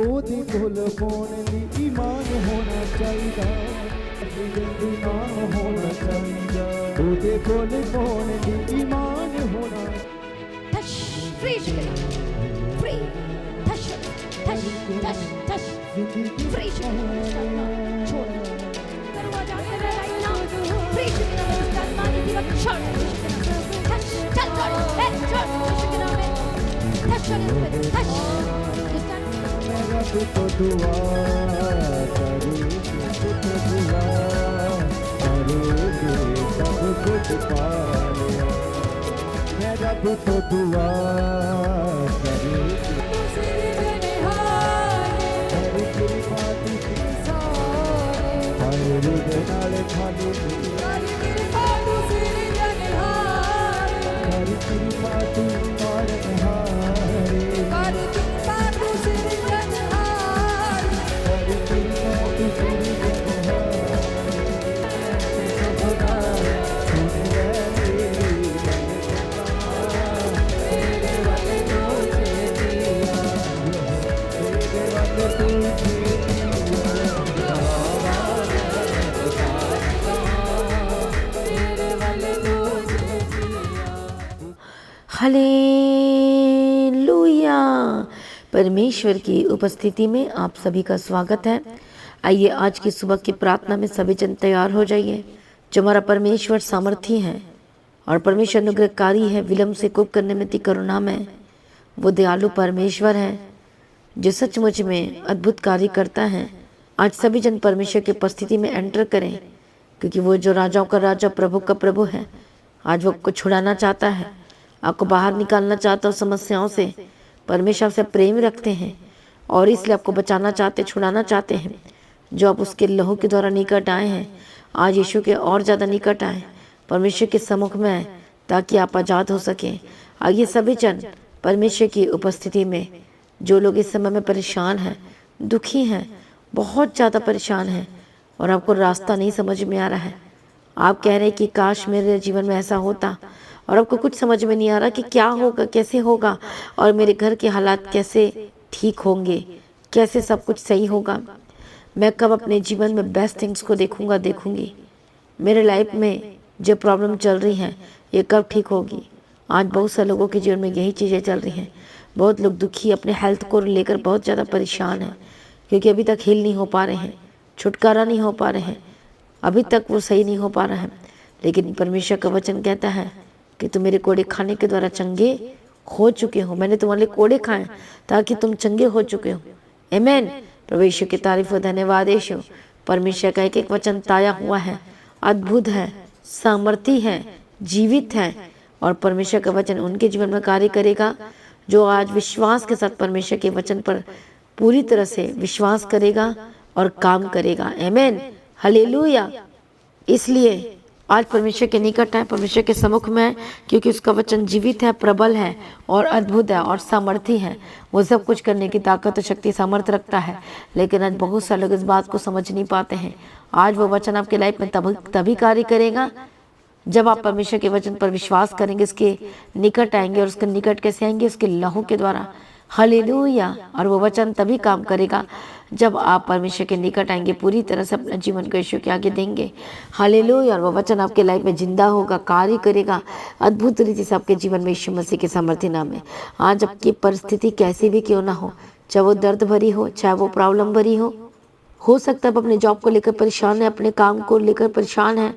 ओदे कोल पाउण लई ईमान होना चाहिदा, ईमान होना चाहिदा, ओदे कोल पाउण लई ईमान होना। touch, free chicken, free, touch, touch, touch, touch, free chicken, start now, छोड़, दरवाजा कर right now, free chicken, start now, इसी वक्त छोड़, touch, चल छोड़, छोड़, chicken में, touch on his face, touch, मेरा तो दुआ करूं, तो दुआ करूंगी, सब कुछ पा लिया। मेरा तो दुआ करूं, हर कृपा तुझी सारे, हर रूप नाल खाली, हर कृपा तुझी हारे, हर कृपा तुझी हारे, हर कृपा तुझी हारे, हर कृपा तुझी हालेलुया। परमेश्वर की उपस्थिति में आप सभी का स्वागत है। आइए आज की सुबह की प्रार्थना में सभी जन तैयार हो जाइए। जो हमारा परमेश्वर सामर्थी है और परमेश्वर अनुग्रहकारी है, विलम्ब से कोप करने में करुणामय, वो दयालु परमेश्वर है जो सचमुच में अद्भुत कार्य करता है। आज सभी जन परमेश्वर की उपस्थिति में एंटर करें, क्योंकि वो जो राजाओं का राजा, प्रभु का प्रभु है, आज वो आपको छुड़ाना चाहता है, आपको बाहर निकालना चाहता है समस्याओं से। परमेश्वर से प्रेम रखते हैं और इसलिए आपको बचाना चाहते, छुड़ाना चाहते हैं। जो आप उसके लहू के द्वारा निकट आए हैं, आज यीशु के और ज़्यादा निकट आए, परमेश्वर के सम्मुख में आए, ताकि आप आज़ाद हो सकें। आइए सभी जन परमेश्वर की उपस्थिति में, जो लोग इस समय में परेशान हैं, दुखी हैं, बहुत ज़्यादा परेशान हैं और आपको रास्ता नहीं समझ में आ रहा है, आप कह रहे हैं कि काश मेरे जीवन में ऐसा होता, और आपको कुछ समझ में नहीं आ रहा कि क्या होगा, कैसे होगा, और मेरे घर के हालात कैसे ठीक होंगे, कैसे सब कुछ सही होगा, मैं कब अपने जीवन में बेस्ट थिंग्स को देखूंगी, मेरे लाइफ में जो प्रॉब्लम चल रही हैं ये कब ठीक होगी। आज बहुत से लोगों के जीवन में यही चीज़ें चल रही हैं। बहुत लोग दुखी, अपने हेल्थ को लेकर बहुत ज़्यादा परेशान हैं, क्योंकि अभी तक हील नहीं हो पा रहे हैं, छुटकारा नहीं हो पा रहे हैं, अभी तक वो सही नहीं हो पा रहा है। लेकिन परमेश्वर का वचन कहता है कि तुम मेरे कोड़े खाने के द्वारा चंगे हो चुके हो। मैंने तुम्हारे कोड़े खाए ताकि तुम चंगे हो चुके हो। आमीन। प्रभु यीशु की तारीफ और धन्यवाद यीशु। परमेश्वर का एक एक वचन ताया हुआ है, अद्भुत है, सामर्थी है, जीवित है, और परमेश्वर का वचन उनके जीवन में कार्य करेगा जो आज विश्वास के साथ परमेश्वर के वचन पर पूरी तरह से विश्वास करेगा और काम करेगा। आमीन, हालेलुया। इसलिए आज परमेश्वर के निकट है, परमेश्वर के सम्मुख में है, क्योंकि उसका वचन जीवित है, प्रबल है और अद्भुत है और सामर्थी है। वो सब कुछ करने की ताकत और शक्ति सामर्थ्य रखता है। लेकिन आज बहुत सारे लोग इस बात को समझ नहीं पाते हैं। आज वो वचन आपके लाइफ में तभी कार्य करेगा जब आप परमेश्वर के वचन पर विश्वास करेंगे, उसके निकट आएंगे। और उसके निकट कैसे आएंगे? उसके लहू के द्वारा। हालेलुया। और वो वचन तभी काम करेगा जब आप परमेश्वर के निकट आएंगे, पूरी तरह से अपने जीवन को यीशु के आगे देंगे। हालेलुया। और वो वचन आपके लाइफ में जिंदा होगा, कार्य करेगा अद्भुत रीति से आपके जीवन में, यीशु मसीह के सामर्थ्य नाम में। आज आपकी परिस्थिति कैसी भी क्यों ना हो, चाहे वो दर्द भरी हो, चाहे वो प्रॉब्लम भरी हो सकता है आप अपने जॉब को लेकर परेशान है, अपने काम को लेकर परेशान है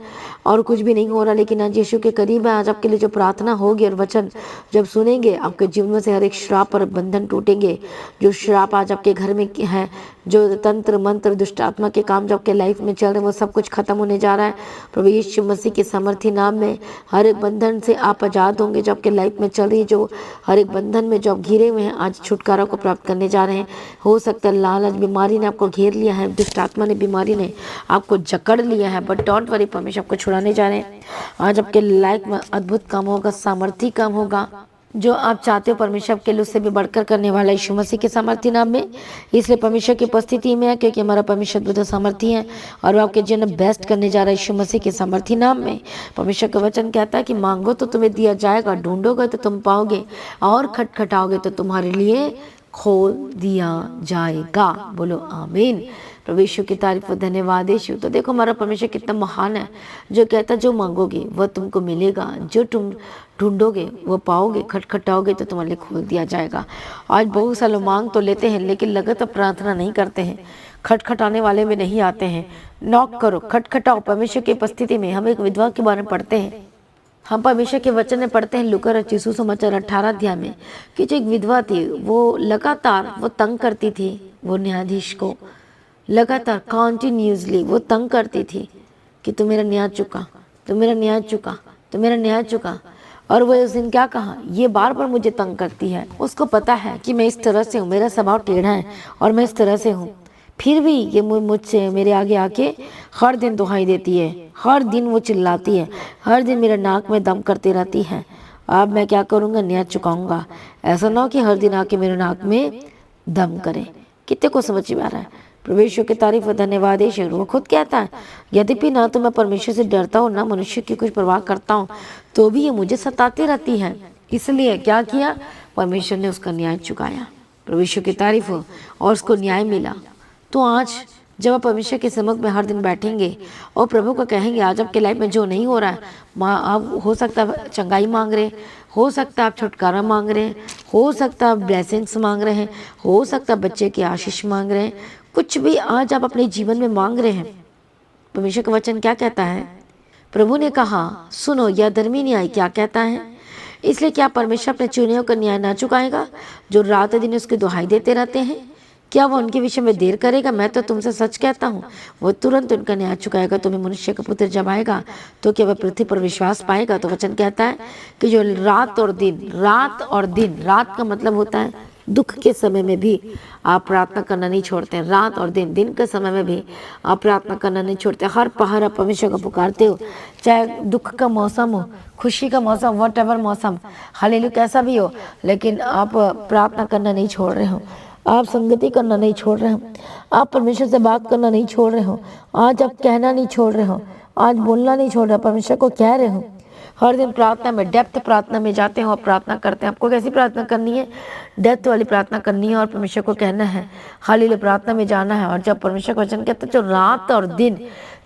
और कुछ भी नहीं हो रहा, लेकिन आज यीशु के करीब है। आज आपके लिए जो प्रार्थना होगी और वचन जब सुनेंगे, आपके जीवन में से हर एक श्राप और बंधन टूटेंगे। जो श्राप आज आपके घर में है, जो तंत्र मंत्र दुष्ट आत्मा के काम जो आपके लाइफ में चल रहे हैं, वो सब कुछ खत्म होने जा रहा है। प्रभु यीशु मसीह के सामर्थी नाम में हर एक बंधन से आप आज़ाद होंगे। जो आपके लाइफ में चल रही है, जो हर एक बंधन में जो आप घिरे हुए हैं, आज छुटकारा को प्राप्त करने जा रहे हैं। हो सकता है लालच बीमारी ने आपको घेर लिया है, दुष्ट आत्मा ने बीमारी ने आपको जकड़ लिया है, बट डोंट वरी, परमेश्वर आपको छुड़ाने जा रहे हैं। आज आपके लाइफ में अद्भुत काम होगा, सामर्थी काम होगा। जो आप चाहते हो परमेश्वर आपके लिए उससे भी बढ़कर करने वाला यीशु मसीह के सामर्थी नाम में। इसलिए परमेश्वर की उपस्थिति में है, क्योंकि हमारा परमेश्वर अद्भुत सामर्थी है और वो आपके जीवन बेस्ट करने जा रहा है यीशु मसीह के सामर्थी नाम में। परमेश्वर का वचन कहता है कि मांगो तो तुम्हें दिया जाएगा, ढूंढोगे तो तुम पाओगे, और खटखटाओगे तो तुम्हारे लिए खोल दिया जाएगा। बोलो आमीन। प्रभु यीशु की तारीफ और धन्यवाद यीशु। तो देखो हमारा परमेश्वर कितना महान है, जो कहता जो मांगोगे वह तुमको मिलेगा, जो तुम ढूंढोगे वो पाओगे, खटखटाओगे तो तुम्हारे लिए खोल दिया जाएगा। आज बहुत सारे लोग मांग तो लेते हैं लेकिन लगातार प्रार्थना नहीं करते हैं, खटखटाने वाले में नहीं आते हैं। नॉक करो, खटखटाओ परमेश्वर की उपस्थिति में। हम एक विधवा के बारे में पढ़ते हैं, हम परमेश्वर के वचन में पढ़ते हैं लूका रचित सुसमाचार 18 अध्याय में कि जो एक विधवा थी वो लगातार वो तंग करती थी, वो न्यायाधीश को लगातार कॉन्टिन्यूसली वो तंग करती थी कि तू मेरा न्याय चुका, तू मेरा न्याय चुका, तू मेरा न्याय चुका। और वो उस दिन क्या कहा, ये बार बार मुझे तंग करती है। उसको पता है कि मैं इस तरह से हूँ, मेरा स्वभाव टेढ़ा है और मैं इस तरह से हूँ, फिर भी ये मुझसे मेरे आगे आके हर दिन दुहाई देती है, हर दिन वो चिल्लाती है, हर दिन मेरे नाक में दम करती रहती है। अब मैं क्या करूँगा, न्याय चुकाऊंगा। ऐसा ना हो कि हर दिन आके मेरे नाक में दम करे। कितने को समझ में आ रहा है? परमेश्वर की तारीफ और धन्यवाद है। वो खुद कहता है यद्यपि ना तो मैं परमेश्वर से डरता हूँ ना मनुष्य की कुछ परवाह करता हूँ, तो भी ये मुझे सताती रहती है। इसलिए क्या किया, परमेश्वर ने उसका न्याय चुकाया। परमेश्वर की तारीफ हो, और उसको न्याय मिला। तो आज जब आप परमेश्वर के सम्मुख में हर दिन बैठेंगे और प्रभु को कहेंगे आज आपके लाइफ में जो नहीं हो रहा है, आप हो सकता है चंगाई मांग रहे, हो सकता है आप छुटकारा मांग रहे हैं, हो सकता है आप ब्लेसिंग्स मांग रहे हैं, हो सकता है बच्चे की आशीष मांग रहे हैं, कुछ भी आज आप अपने जीवन में मांग रहे हैं। परमेश्वर का वचन क्या कहता है? प्रभु ने कहा सुनो यह धर्मी न्याय क्या कहता है। इसलिए क्या परमेश्वर अपने चुने का न्याय ना चुकाएगा जो रात दिन उसकी दुहाई देते रहते हैं? क्या वो उनके विषय में देर करेगा? मैं तो तुमसे सच कहता हूँ वो तुरंत उनका न्याय चुकाएगा। तुम्हें मनुष्य का पुत्र जब आएगा तो क्या वह पृथ्वी पर विश्वास पाएगा? तो वचन कहता है कि जो रात और दिन, रात का मतलब होता है दुख के समय में भी आप प्रार्थना करना नहीं छोड़ते हैं। रात और दिन के समय में भी आप प्रार्थना करना नहीं छोड़ते। हर पहर आप परमेश्वर को पुकारते हो, चाहे दुख का मौसम हो, खुशी का मौसम, वट एवर मौसम, हालेलुया कैसा भी हो, लेकिन आप प्रार्थना करना नहीं छोड़ रहे हो, आप संगति करना नहीं छोड़ रहे हो, आप परमेश्वर से बात करना नहीं छोड़ रहे हो, आज आप कहना नहीं छोड़ रहे हो, आज बोलना नहीं छोड़ रहे हो, परमेश्वर को कह रहे हो। हर दिन प्रार्थना में, डेप्थ प्रार्थना में जाते हो और प्रार्थना करते हैं। आपको कैसी प्रार्थना करनी है? डेप्थ वाली प्रार्थना करनी है और परमेश्वर को कहना है, हालेलुया प्रार्थना में जाना है। और जब परमेश्वर का वचन कहता है जो रात और दिन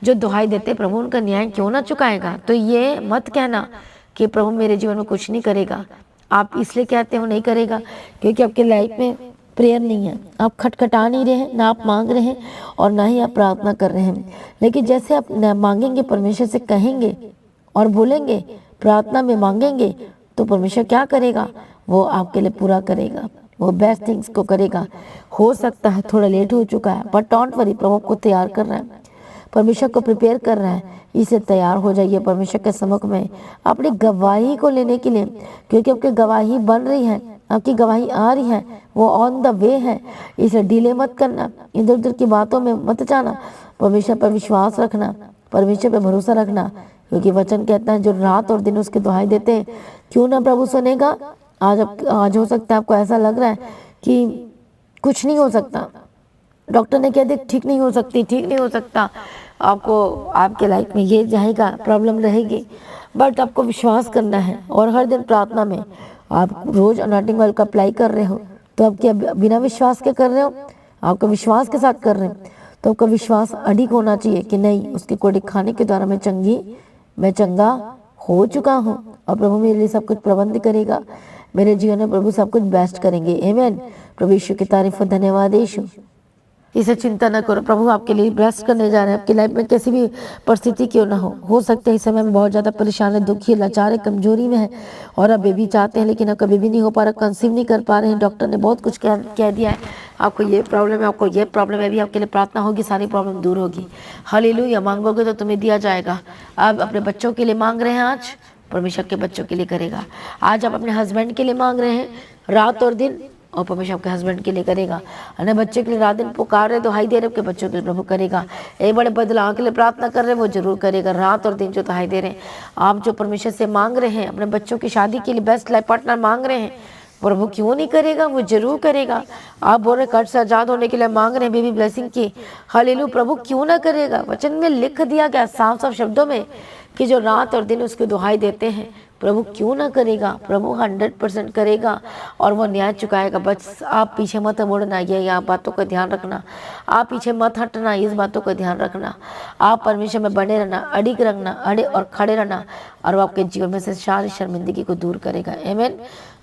जो दुहाई देते प्रभु उनका न्याय क्यों ना चुकाएगा, तो ये मत कहना कि प्रभु मेरे जीवन में कुछ नहीं करेगा। आप इसलिए कहते हो नहीं करेगा क्योंकि आपके लाइफ में प्रेयर नहीं है, आप खटखटा नहीं रहे हैं, ना आप मांग रहे हैं और ना ही आप प्रार्थना कर रहे हैं। लेकिन जैसे आप मांगेंगे, परमेश्वर से कहेंगे और बोलेंगे, प्रार्थना में मांगेंगे, तो परमेश्वर क्या करेगा? वो आपके लिए पूरा करेगा, वो बेस्ट थिंग्स को करेगा। हो सकता है थोड़ा लेट हो चुका है, बट डोंट वरी, प्रभु को तैयार कर रहा है, परमेश्वर को प्रिपेयर कर रहा है। इसे तैयार हो जाइए परमेश्वर के सम्मुख में अपनी गवाही को लेने के लिए, क्योंकि आपकी गवाही बन रही है, आपकी गवाही आ रही है, वो ऑन द वे है। इसे डिले मत करना, इधर उधर की बातों में मत जाना, परमेश्वर पर विश्वास रखना, परमेश्वर पर भरोसा रखना, क्योंकि वचन कहता है जो रात और दिन उसकी दुहाई देते हैं क्यों ना प्रभु सुनेगा। आज हो सकता है आपको ऐसा लग रहा है कि कुछ नहीं हो सकता, डॉक्टर ने कह दिया ठीक नहीं हो सकती, ठीक नहीं हो सकता, आपको आपके लाइफ में ये जाएगा, प्रॉब्लम रहेगी, बट आपको विश्वास करना है। और हर दिन प्रार्थना में आप रोज अनॉइंटिंग ऑयल का अप्लाई कर रहे हो, तो आप क्या बिना विश्वास के कर रहे हो? आपका विश्वास के साथ कर रहे हैं, तो आपका विश्वास अडिग होना चाहिए कि नहीं, उसके कोड़ी खाने के द्वारा मैं चंगा हो चुका हूँ और प्रभु मेरे लिए सब कुछ प्रबंध करेगा, मेरे जीवन में प्रभु सब कुछ बेस्ट करेंगे। आमीन। प्रभु यीशु की तारीफ और धन्यवाद यीशु। इसे चिंता न करो, प्रभु आपके लिए बेस्ट करने जा रहे हैं। आपकी लाइफ में कैसी भी परिस्थिति क्यों ना हो सकता है इस समय में बहुत ज़्यादा परेशान है, दुखी है, लाचार है, कमजोरी में है और आप बेबी चाहते हैं लेकिन आपका बेबी नहीं हो पा रहा, कंसीव नहीं कर पा रहे हैं, डॉक्टर ने बहुत कुछ कह दिया है, आपको ये प्रॉब्लम है, आपको ये प्रॉब्लम है। अभी आपके लिए प्रार्थना होगी, सारी प्रॉब्लम दूर होगी। हालेलुया। मांगोगे तो तुम्हें दिया जाएगा। आप अपने बच्चों के लिए मांग रहे हैं, आज परमेश्वर के बच्चों के लिए करेगा। आज आप अपने हस्बैंड के लिए मांग रहे हैं रात और दिन, और परमेश्वर आपके हस्बैंड के लिए करेगा। अन्य बच्चे के लिए रात दिन पुकार रहे, दुहाई दे रहे, आपके बच्चों के लिए प्रभु करेगा। एक बड़े बदलाव के लिए प्रार्थना कर रहे हैं, वो जरूर करेगा। रात और दिन जो दुहाई दे रहे हैं, आप जो परमेश्वर से मांग रहे हैं, अपने बच्चों की शादी के लिए बेस्ट लाइफ पार्टनर मांग रहे हैं, प्रभु क्यों नहीं करेगा? वो जरूर करेगा। आप बोल रहे कर्ज से आजाद होने के लिए मांग रहे हैं बेबी ब्लेसिंग की, हालेलुया, प्रभु क्यों ना करेगा? वचन में लिख दिया गया साफ साफ शब्दों में कि जो रात और दिन उसकी दुहाई देते हैं, प्रभु क्यों ना करेगा? प्रभु 100% करेगा और वो न्याय चुकाएगा। बस आप पीछे मत मुड़ना, ये आप बातों का ध्यान रखना, आप पीछे मत हटना, इस बातों का ध्यान रखना। आप परमेश्वर में बने रहना, अड़िग रखना, अड़े और खड़े रहना, और वो आपके जीवन में से सारी शर्मिंदगी को दूर करेगा। आमीन।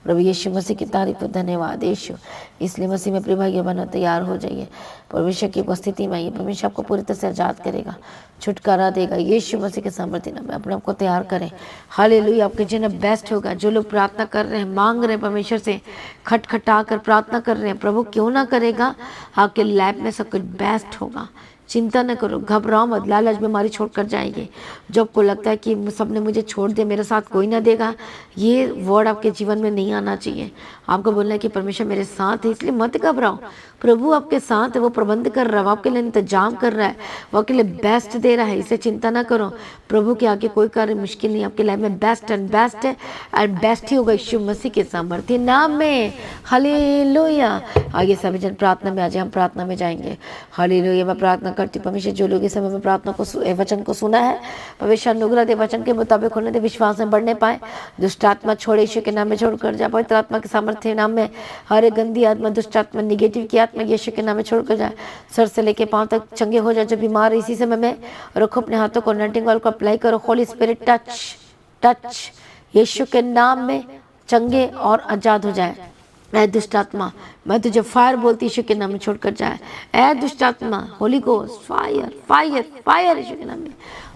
प्रभु यीशु मसीह की तारीफ और धन्यवाद यीशु। इसलिए मसीह में प्रिय भाइयों बहनों तैयार हो जाइए, परमेश्वर की उपस्थिति में आइए। परमेश्वर आपको पूरी तरह से आजाद करेगा, छुटकारा देगा। यीशु मसीह के सामर्थ्य नाम में अपने आप को तैयार करें। हालेलुया। आपके जीवन बेस्ट होगा। जो लोग प्रार्थना कर रहे हैं, मांग रहे हैं, परमेश्वर से खटखटा कर प्रार्थना कर रहे हैं, प्रभु क्यों ना करेगा? आपके लाइफ में सब कुछ बेस्ट होगा। चिंता न करो, घबराओ मत। लालच बीमारी छोड़कर जाएंगे। जो आपको लगता है कि सबने मुझे छोड़ दिया, मेरे साथ कोई ना देगा, ये वर्ड आपके जीवन में नहीं आना चाहिए। आपको बोलना है कि परमेश्वर मेरे साथ है, इसलिए मत घबराओ। प्रभु आपके साथ है, वो प्रबंध कर रहा है, वो आपके लिए इंतजाम कर रहा है, वो आपके लिए बेस्ट दे रहा है। इसे चिंता ना करो। प्रभु के आगे कोई कार्य मुश्किल नहीं। आपके लाइफ में बेस्ट एंड बेस्ट है, एंड बेस्ट ही होगा यीशु मसीह के सामर्थ्य नाम में। हालेलुया। आगे सभी जन प्रार्थना में आ जाए। हम प्रार्थना में जाएंगे। हालेलुया। मैं प्रार्थना करती हूँ परमेश्वर, जो लोग इस समय में प्रार्थना को वचन को सुना है, परमेश्वर अनुग्रह दे, वचन के मुताबिक होने दे, विश्वास में बढ़ने पाए। दुष्ट आत्मा छोड़े यीशु के नाम में छोड़कर जाए। पवित्र आत्मा के सामर्थ्य नाम में हर एक गंदी आत्मा, दुष्ट आत्मा, निगेटिव की आत्मा यीशु के नाम में छोड़कर जाए। सर से लेके पांव तक चंगे हो जाए। जो बीमार है इसी समय में रखो अपने हाथों को, अनॉइंटिंग ऑयल को अप्लाई करो। होली स्पिरिट टच टच यीशु के नाम में चंगे और आजाद हो जाए। ऐ दुष्ट आत्मा, मैं तुझे फायर बोलती यीशु के नाम में छोड़कर जाए। ऐ दुष्ट आत्मा, holy ghost fire fire fire यीशु के नाम में।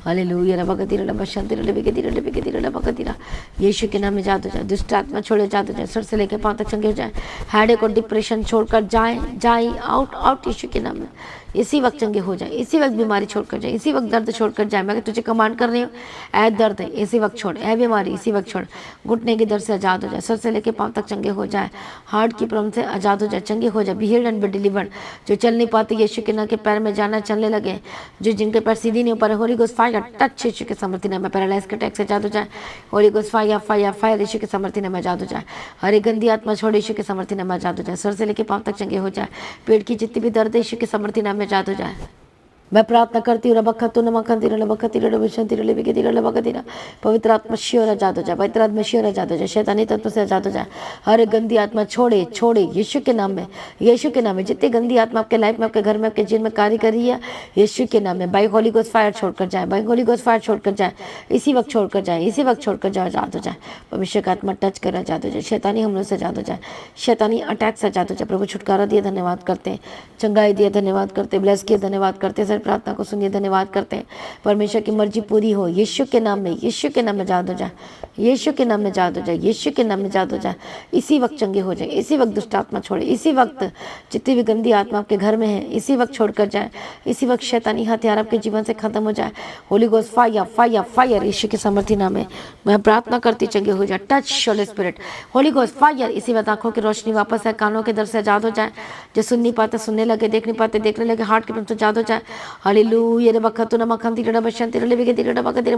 हालेलुया। रबकतीरा लबशंतीरा लबकतीरा लबकतीरा लबकतीरा यीशु के नाम में जाद हो जाए। दुष्ट आत्मा छोड़े, जाद हो जाए। सर से लेकर पांव तक चंगे हो जाए। हेडेक और डिप्रेशन छोड़कर जाए जाए, आउट आउट यीशु के नाम में। इसी वक्त चंगे हो जाए, इसी वक्त बीमारी छोड़कर जाए, इसी वक्त दर्द छोड़कर जाए। मैं तुझे कमांड कर रही हूँ, ऐ दर्द इसी वक्त छोड़, ऐ बीमारी इसी वक्त छोड़। घुटने के दर्द से आजाद हो जाए। सर से लेकर पांव तक चंगे हो जाए। हार्ट की प्रॉब्लम से आजाद हो जाए, चंगे हो जाए। Be healed and be delivered. जो चल नहीं पाते यीशु के नाम के पैर में जाना चलने लगे, जो जिनके पैर सीधी नहीं हो पा रहे, होली गोस्ट फायर टच यीशु के सामर्थ्य नाम में। पैरालाइज के अटैक से आजाद हो जाए। Holy ghost fire fire fire यीशु के सामर्थ्य नाम में आजाद हो जाए। हर एक गंदी आत्मा छोड़ यीशु के सामर्थ्य नाम में आजाद हो जाए। सर से लेकर पांव तक चंगे हो जाए। पेट की जितनी भी दर्द यीशु के सामर्थ्य नाम में आजाद हो जाए। मैं प्रार्थना करती हूँ, रबखतु नमखंतिरा लबखतिरा लबशंतिरा लबकतिरा लबकतिरा। पवित्र आत्मा श्योर आजाद हो जाए। पवित्र आत्मा श्योर आजाद हो जाए। शैतानी तत्व से आजाद हो जाए। हर गंदी आत्मा छोड़े छोड़े यीशु के नाम में। यीशु के नाम में जितनी गंदी आत्मा आपके लाइफ में, आपके घर में, आपके जीवन में कार्य कर रही है, यीशु के नाम में बाई होली गोस्ट फायर छोड़कर जाए। बाई होली गोस्ट फायर छोड़कर जाए। इसी वक्त छोड़कर जाए, इसी वक्त छोड़कर जाए, आजाद हो जाए। परमेश्वर का आत्मा टच कर आजाद हो जाए। शैतानी हमलों से आजाद हो जाए। शैतानी अटैक से आजाद हो जाए। प्रभु छुटकारा दिए, धन्यवाद करते हैं। चंगाई दिए, धन्यवाद करते हैं। ब्लेस किए, धन्यवाद करते हैं। सर प्रार्थना को सुनिए, धन्यवाद करते हैं। परमेश्वर की मर्जी पूरी हो यीशु के नाम में। यीशु के नाम में आजाद हो जाए। यीशु के नाम में आजाद हो जाए। यीशु के नाम में आजाद हो जाए। इसी वक्त चंगे हो जाए। इसी वक्त दुष्ट आत्मा छोड़े। इसी वक्त जितनी भी गंदी आत्मा आपके घर में है, इसी वक्त छोड़कर जाए। इसी वक्त शैतानी हथियार आपके जीवन से खत्म हो जाए। Holy ghost fire fire fire यीशु के सामर्थ्य नाम में मैं प्रार्थना करती, चंगे हो जाए। Touch Holi spirit, Holi ghost fire. इसी वक्त आंखों की रोशनी वापस है, कानों के दर्द से आजाद हो जाए। जो सुन नहीं पाते सुनने लगे, देख नहीं पाते देखने लगे, हार्ट के प्रॉब्लम से आजाद हो जाए। हालेलुया।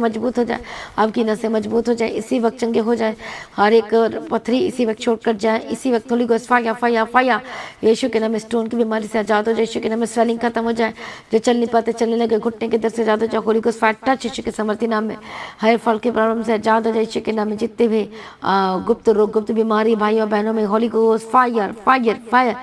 मजबूत हो जाए। आपकी नसें मजबूत हो जाए। इसी वक्त चंगे हो जाए। हर एक पथरी इसी वक्त छोड़कर जाए। इसी वक्त holy ghost fire fire fire यीशु के नाम में स्टोन की बीमारी से आजाद हो जाए। यीशु के नाम में स्वेलिंग खत्म हो जाए। जो चल नहीं पाते चलने लगे, घुटने के दर्द से आजाद हो जाए। होली गोस्ट फायर टच यीशु के सामर्थ्य नाम में। हर फल के प्रॉब्लम से आजाद हो जाए। यीशु के नाम में जितने भी गुप्त रोग, गुप्त बीमारी भाइयों बहनों में, Holi ghost fire fire fire.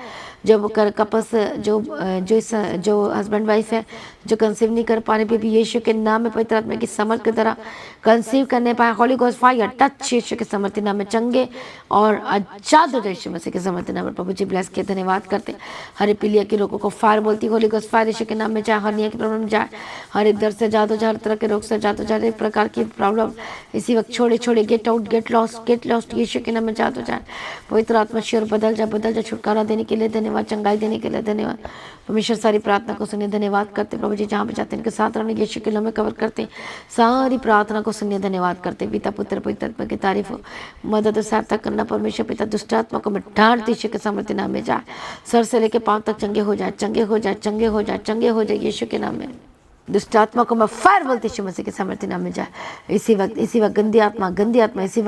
जो कपस जो हस्बैंड वाइफ है, जो कंसीव नहीं कर पाने पे भी यीशु के नाम में पवित्र आत्मा की समर्थ की तरह कंसीव करने पाए। होली गोस्ट फायर टच यीशु के समर्थी नाम में चंगे और आजाद हो जाए। यीशु मसीह के समर्थी नाम में प्रभु जी ब्लेस के धन्यवाद करते। हर पीलिया के रोगों को फायर बोलती, होली गोस्ट फायर यीशु के नाम में जाए। हर्निया की प्रॉब्लम जाए। हर एक दर्द से आजाद हो जाए। हर तरह के रोग से आजाद हो जाए। हर एक प्रकार की प्रॉब्लम इसी वक्त छोड़े छोड़े, गेट आउट, गेट लॉस्ट यीशु के नाम में आजाद हो जाए। पवित्र आत्मा श्योर बदल जाए। छुटकारा देने के लिए धन्यवाद, चंगाई देने के लिए धन्यवाद। परमेश्वर सारी प्रार्थना को सुनिए, धन्यवाद करते। प्रभु जी जहाँ पे जाते हैं इनके साथ रहने, यीशु के नाम में कवर करते। सारी प्रार्थना को सुनिए, धन्यवाद करते। पिता पुत्र पवित्र आत्मा की तारीफ हो, मदद और सहायता करना। परमेश्वर पिता दुष्ट आत्मा को मैं डांट यीशु के सामर्थ्य नाम में जाए। सर से लेके पांव तक चंगे हो जाए, चंगे हो जाए, चंगे हो जाए, चंगे हो जाए यीशु के नाम में। दुष्ट आत्मा को मैं फायर बोलती यीशु मसीह के सामर्थ्य नाम में जाए। इसी वक्त गंदी आत्मा इसी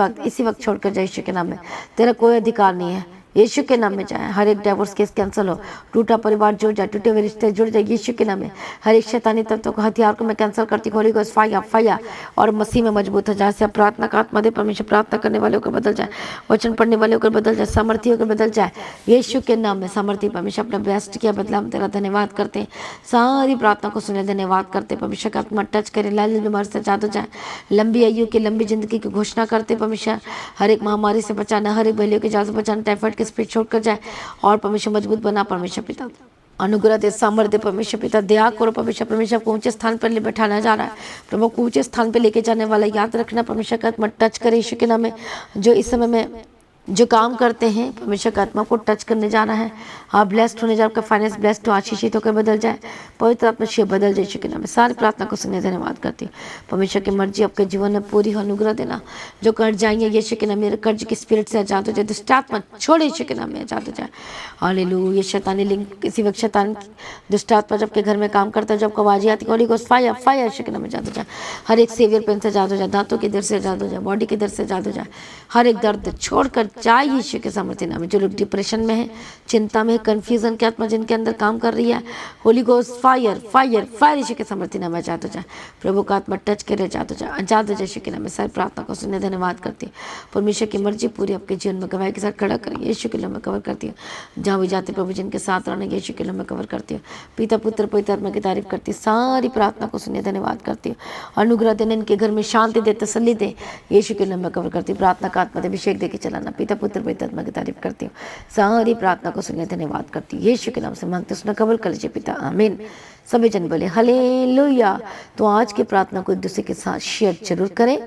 वक्त छोड़कर जाए यीशु के नाम में। तेरा कोई अधिकार नहीं है, यीशु के नाम में जाए। हर एक डाइवोर्स केस कैंसिल हो, टूटा परिवार जुड़ जाए, टूटे हुए रिश्ते जुड़ जाए यीशु के नाम में। हर एक शैतानी तत्वों को, हथियार को मैं कैंसिल करती हूँ। होली गोस्ट फायर और मसीह में मजबूत हो जाए। से प्रार्थना का आत्मा दे परमेश्वर, प्रार्थना करने वाले को बदल जाए, वचन पढ़ने वाले को बदल जाए, सामर्थी होकर बदल जाए यीशु के नाम में। सामर्थी परमेश्वर अपना बेस्ट किया, बदला हम तेरा धन्यवाद करते हैं। सारी प्रार्थना को सुने धन्यवाद करते परमेश्वर का आत्मा टच करे, लाल बीमारी से आजाद हो जाए, लंबी आयु की लंबी जिंदगी की घोषणा करते परमेश्वर। हर एक महामारी से बचाना, हर एक बलियों के जाल से बचाना, टाइफाइड के स्पिरिट छोड़कर जाए और परमेश्वर मजबूत बना परमेश्वर पिता। अनुग्रह दे, सामर्थ्य परमेश्वर पिता, दया करो परमेश्वर को ऊंचे स्थान पर ले बैठाना जा रहा है प्रभु को ऊंचे स्थान पर लेके जाने वाला याद रखना परमेश्वर का आत्मा टच करे यीशु के नाम में। जो इस समय में जो काम करते हैं परमेश्वर का आत्मा को टच करने जाना है। हाँ, ब्लेस्ड होने जाए, आपका फाइनेंस ब्लेस्ड हो, आशीषित होकर बदल जाए, पवित्र आत्मा शिव बदल जाए यीशु के नाम में। सारी प्रार्थना को सुनने धन्यवाद करती हूँ। परमेश्वर की मर्जी आपके जीवन में पूरी हो, अनुग्रह देना। जो कर्ज जाएंगे यीशु के नाम, मेरे कर्ज के स्पिरिट से आजाद हो जाए, दुष्ट आत्मा छोड़े यीशु के नाम में आजाद हो जाए। हालेलुया। ये शैतानी लिंक, किसी वक्त शैतान दुष्ट आत्मा जब के घर में काम करता है, जब आवाज़ आती है, होली गोस्ट फायर यीशु के नाम में आजाद हो जाए। हर एक सेवियर पेन से आजाद हो जाए, दांतों के दर्द से आजाद हो जाए, बॉडी के दर्द से आजाद हो जाए, हर एक दर्द छोड़कर जाए यीशु के सामर्थ्य नाम में। जो लोग डिप्रेशन में है, चिंता में, कंफ्यूजन की आत्मा जिनके अंदर काम कर रही है, होली गोस्ट फायर यीशु के सामर्थ्य नाम में आजाद हो जाए। प्रभु का आत्मा टच करे, आजाद हो जाए यीशु के नाम में। सारी प्रार्थना को सुनने धन्यवाद करती हूँ। परमेश्वर की मर्जी पूरी आपके जीवन में गवाही के साथ खड़ा करें यीशु के नाम में कवर करती हूँ। जहाँ भी जाते प्रभु जिनके साथ रहने यीशु के नाम में कवर करती हूँ। पिता पुत्र पवित्र आत्मा की तारीफ करती, सारी प्रार्थना को सुनने धन्यवाद करती हूँ। अनुग्रह देने, इनके घर में शांति दे, तसल्ली दे यीशु के नाम में कवर करती हूँ। प्रार्थना का आत्मा अभिषेक दे के चलाना, पिता पुत्र पवित्र आत्मा की तारीफ करती हूँ। सारी प्रार्थना को सुनने धन्यवाद करती हूँ। यीशु के नाम से मांगते सुना कबूल कर लीजिए पिता, आमीन। सभी जन बोले हालेलुया। तो आज की प्रार्थना को एक दूसरे के साथ शेयर जरूर करें,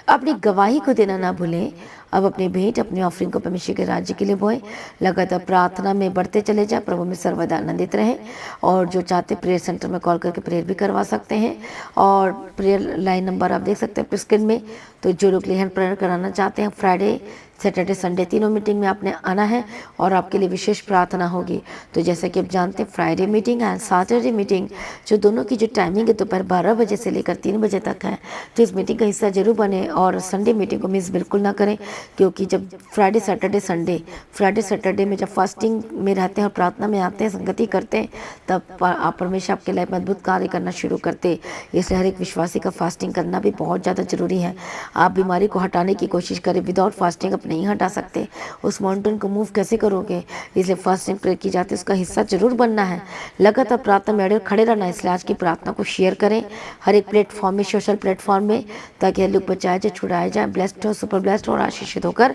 अपनी गवाही को देना ना भूलें। अब अपनी भेंट, अपनी ऑफरिंग को परमेश्वर के राज्य के लिए बोएं। लगातार प्रार्थना में बढ़ते चले जाए, प्रभु में सर्वदा आनंदित रहें। और जो चाहते प्रेयर सेंटर में कॉल करके प्रेयर भी करवा सकते हैं, और प्रेयर लाइन नंबर आप देख सकते हैं स्क्रीन में। तो जो लोग हैंड प्रेयर कराना चाहते हैं, फ्राइडे सैटरडे संडे तीनों मीटिंग में आपने आना है और आपके लिए विशेष प्रार्थना होगी। तो जैसे कि आप जानते हैं, Friday meeting and Saturday meeting जो दोनों की जो टाइमिंग है दोपहर 12 बजे से लेकर 3 बजे तक है। तो इस मीटिंग का हिस्सा जरूर बने और संडे मीटिंग को मिस बिल्कुल ना करें, क्योंकि जब फ्राइडे सैटरडे में जब फास्टिंग में रहते हैं और प्रार्थना में आते हैं, संगति करते हैं, तब आप परमेश्वर आपके लाइफ में अद्भुत कार्य करना शुरू करते। इसलिए हर एक विश्वासी का फास्टिंग करना भी बहुत ज़्यादा जरूरी है। आप बीमारी को हटाने की कोशिश करें, विदाउट फास्टिंग आप नहीं हटा सकते। उस माउंटेन को मूव कैसे करोगे? इसलिए फास्टिंग प्रेयर की जाती है, उसका हिस्सा जरूर बनना है। लगातार प्रार्थना में खड़े रहना। इसलिए आज की प्रार्थना को शेयर करें हर एक प्लेटफॉर्म में, सोशल प्लेटफॉर्म में, ताकि लोग बचाए जाए, छुड़ाए जाए, ब्लेस्ड हो, सुपर ब्लेस्ड और आशीषित होकर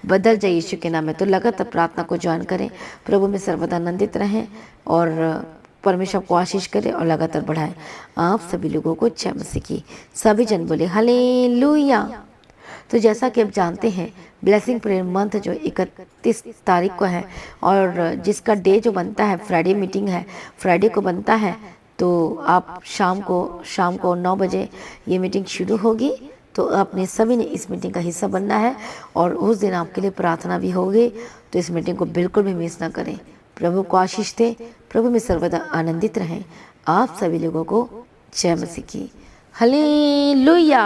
बदल जाए यीशु के नाम में। तो लगातार प्रार्थना को ज्वाइन करें, प्रभु में सर्वदा आनंदित रहें और परमेश्वर को आशीष करे और लगातार बढ़ाएं। आप सभी लोगों को जय मसीह की। सभी जन बोले हालेलुया। तो जैसा कि आप जानते हैं, ब्लेसिंग प्रेयर मंथ जो 31 तारीख को है और जिसका डे जो बनता है, फ्राइडे मीटिंग है, फ्राइडे को बनता है। तो आप शाम को 9 बजे ये मीटिंग शुरू होगी। तो आपने सभी ने इस मीटिंग का हिस्सा बनना है और उस दिन आपके लिए प्रार्थना भी होगी। तो इस मीटिंग को बिल्कुल भी मिस ना करें। प्रभु को आशीष दे, प्रभु में सर्वदा आनंदित रहें। आप सभी लोगों को जय मसीह की। हालेलुया।